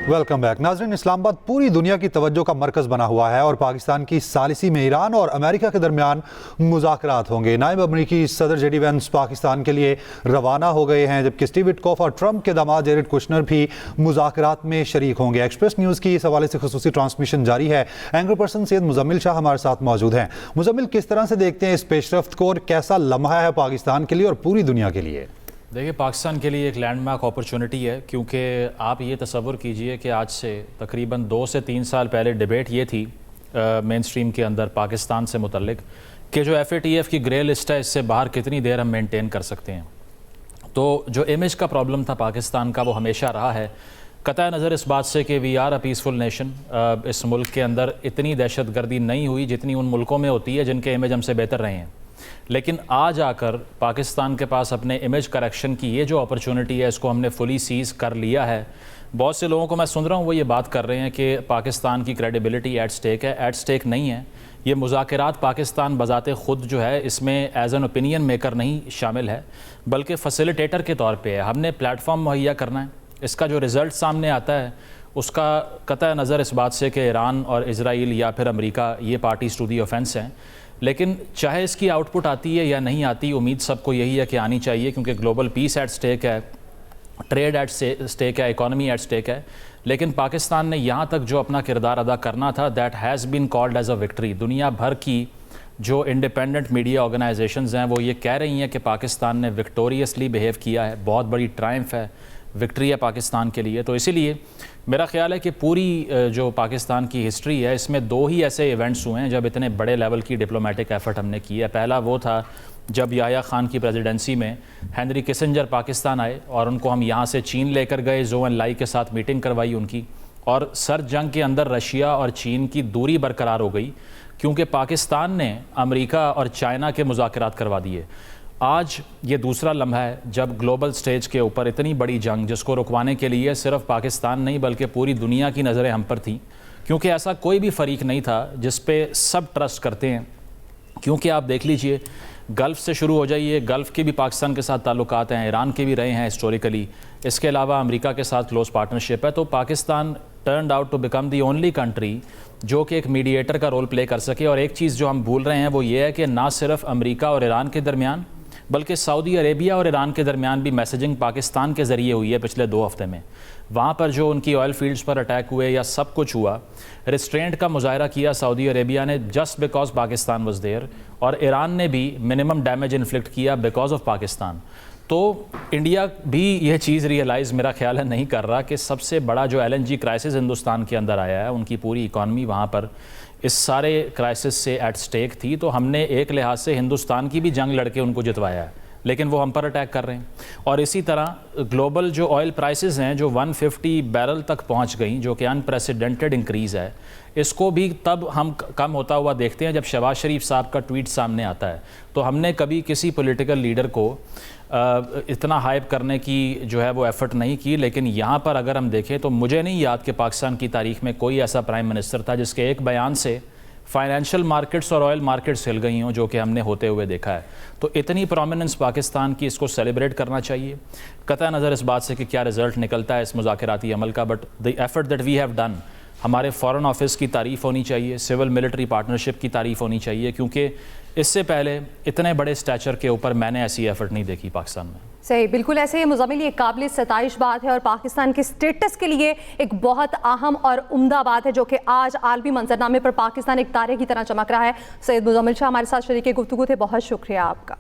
Welcome back ناظرین، اسلام آباد پوری دنیا کی توجہ کا مرکز بنا ہوا ہے اور پاکستان کی ثالثی میں ایران اور امریکہ کے درمیان مذاکرات ہوں گے۔ نائب امریکی صدر جے ڈی وینس پاکستان کے لیے روانہ ہو گئے ہیں، جبکہ اسٹیو وٹکوف اور ٹرمپ کے داماد جیریڈ کشنر بھی مذاکرات میں شریک ہوں گے۔ ایکسپریس نیوز کی اس حوالے سے خصوصی ٹرانسمیشن جاری ہے۔ اینکر پرسن سید مزمل شاہ ہمارے ساتھ موجود ہیں۔ مزمل، کس طرح سے دیکھتے ہیں اس پیش رفت کو اور کیسا لمحہ ہے پاکستان کے لیے اور پوری دنیا کے لیے؟ دیکھیے، پاکستان کے لیے ایک لینڈ مارک اپرچونٹی ہے، کیونکہ آپ یہ تصور کیجئے کہ آج سے تقریباً 2 سے 3 سال پہلے ڈیبیٹ یہ تھی مین سٹریم کے اندر پاکستان سے متعلق کہ جو FATF کی گرے لسٹ ہے، اس سے باہر کتنی دیر ہم مینٹین کر سکتے ہیں۔ تو جو امیج کا پرابلم تھا پاکستان کا، وہ ہمیشہ رہا ہے، قطع نظر اس بات سے کہ we are a peaceful nation. اس ملک کے اندر اتنی دہشت گردی نہیں ہوئی جتنی ان ملکوں میں ہوتی ہے جن کے امیج ہم سے بہتر رہے ہیں، لیکن آج آ کر پاکستان کے پاس اپنے امیج کریکشن کی یہ جو اپرچونٹی ہے، اس کو ہم نے فلی سیز کر لیا ہے۔ بہت سے لوگوں کو میں سن رہا ہوں وہ یہ بات کر رہے ہیں کہ پاکستان کی کریڈیبلٹی ایٹ سٹیک ہے۔ ایٹ سٹیک نہیں ہے، یہ مذاکرات پاکستان بذات خود جو ہے اس میں ایز این اوپینین میکر نہیں شامل ہے، بلکہ فیسیلیٹیٹر کے طور پہ ہے۔ ہم نے پلیٹ فارم مہیا کرنا ہے، اس کا جو رزلٹ سامنے آتا ہے اس کا قطع نظر اس بات سے کہ ایران اور اسرائیل یا پھر امریکہ یہ پارٹیز ٹو دی اوفینس ہیں، لیکن چاہے اس کی آؤٹ پٹ آتی ہے یا نہیں آتی، امید سب کو یہی ہے کہ آنی چاہیے، کیونکہ گلوبل پیس ایٹ سٹیک ہے، ٹریڈ ایٹ سٹیک ہے، اکانومی ایٹ سٹیک ہے۔ لیکن پاکستان نے یہاں تک جو اپنا کردار ادا کرنا تھا، that has been called as a victory. دنیا بھر کی جو انڈیپینڈنٹ میڈیا آرگنائزیشنز ہیں وہ یہ کہہ رہی ہیں کہ پاکستان نے وکٹوریسلی بیہیو کیا ہے، بہت بڑی ٹرائمف ہے، وکٹری ہے پاکستان کے لیے۔ تو اسی لیے میرا خیال ہے کہ پوری جو پاکستان کی ہسٹری ہے، اس میں 2 ہی ایسے ایونٹس ہوئے ہیں جب اتنے بڑے لیول کی ڈپلومیٹک ایفرٹ ہم نے کی ہے۔ پہلا وہ تھا جب یحییٰ خان کی پریزیڈنسی میں ہنری کسنجر پاکستان آئے اور ان کو ہم یہاں سے چین لے کر گئے، زو این لائی کے ساتھ میٹنگ کروائی ان کی، اور سرد جنگ کے اندر رشیا اور چین کی دوری برقرار ہو گئی کیونکہ پاکستان نے امریکہ اور چائنا کے مذاکرات کروا دیے۔ آج یہ دوسرا لمحہ ہے جب گلوبل سٹیج کے اوپر اتنی بڑی جنگ، جس کو رکوانے کے لیے صرف پاکستان نہیں بلکہ پوری دنیا کی نظریں ہم پر تھیں، کیونکہ ایسا کوئی بھی فریق نہیں تھا جس پہ سب ٹرسٹ کرتے ہیں۔ کیونکہ آپ دیکھ لیجئے، گلف سے شروع ہو جائیے، گلف کے بھی پاکستان کے ساتھ تعلقات ہیں، ایران کے بھی رہے ہیں ہسٹوریکلی، اس کے علاوہ امریکہ کے ساتھ کلوز پارٹنرشپ ہے۔ تو Pakistan turned out to become the only country جو کہ ایک میڈییٹر کا رول پلے کر سکے۔ اور ایک چیز جو ہم بھول رہے ہیں وہ یہ ہے کہ نہ صرف امریکہ اور ایران کے درمیان بلکہ سعودی عربیہ اور ایران کے درمیان بھی میسیجنگ پاکستان کے ذریعے ہوئی ہے پچھلے 2 ہفتے میں۔ وہاں پر جو ان کی آئل فیلڈز پر اٹیک ہوئے یا سب کچھ ہوا، ریسٹرینٹ کا مظاہرہ کیا سعودی عربیہ نے just because Pakistan was there, اور ایران نے بھی منیمم ڈیمیج انفلکٹ کیا بیکاز آف پاکستان۔ تو انڈیا بھی یہ چیز ریئلائز میرا خیال ہے نہیں کر رہا کہ سب سے بڑا جو LNG کرائسس ہندوستان کے اندر آیا ہے، ان کی پوری اکانومی وہاں پر اس سارے کرائسس سے ایٹ سٹیک تھی۔ تو ہم نے ایک لحاظ سے ہندوستان کی بھی جنگ لڑ کے ان کو جتوایا ہے، لیکن وہ ہم پر اٹیک کر رہے ہیں۔ اور اسی طرح گلوبل جو آئل پرائسز ہیں جو 150 بیرل تک پہنچ گئیں، جو کہ انپریسیڈنٹڈ انکریز ہے، اس کو بھی تب ہم کم ہوتا ہوا دیکھتے ہیں جب شہباز شریف صاحب کا ٹویٹ سامنے آتا ہے۔ تو ہم نے کبھی کسی پولیٹیکل لیڈر کو اتنا ہائپ کرنے کی جو ہے وہ ایفرٹ نہیں کی، لیکن یہاں پر اگر ہم دیکھیں تو مجھے نہیں یاد کہ پاکستان کی تاریخ میں کوئی ایسا پرائم منسٹر تھا جس کے ایک بیان سے فائنینشیل مارکیٹس اور آئل مارکیٹس ہل گئی ہوں، جو کہ ہم نے ہوتے ہوئے دیکھا ہے۔ تو اتنی پرومیننس پاکستان کی، اس کو سیلیبریٹ کرنا چاہیے، قطع نظر اس بات سے کہ کیا رزلٹ نکلتا ہے اس مذاکراتی عمل کا۔ But the effort that we have done, ہمارے فارن آفس کی تعریف ہونی چاہیے، سول ملٹری پارٹنرشپ کی تعریف ہونی چاہیے، کیونکہ اس سے پہلے اتنے بڑے سٹیچر کے اوپر میں نے ایسی ایفرٹ نہیں دیکھی پاکستان میں۔ صحیح، بالکل ایسے ہی مزمل، یہ قابل ستائش بات ہے اور پاکستان کے سٹیٹس کے لیے ایک بہت اہم اور عمدہ بات ہے جو کہ آج عالمی منظرنامے پر پاکستان ایک تارے کی طرح چمک رہا ہے۔ سید مزمل شاہ ہمارے ساتھ شریک گفتگو تھے، بہت شکریہ آپ کا۔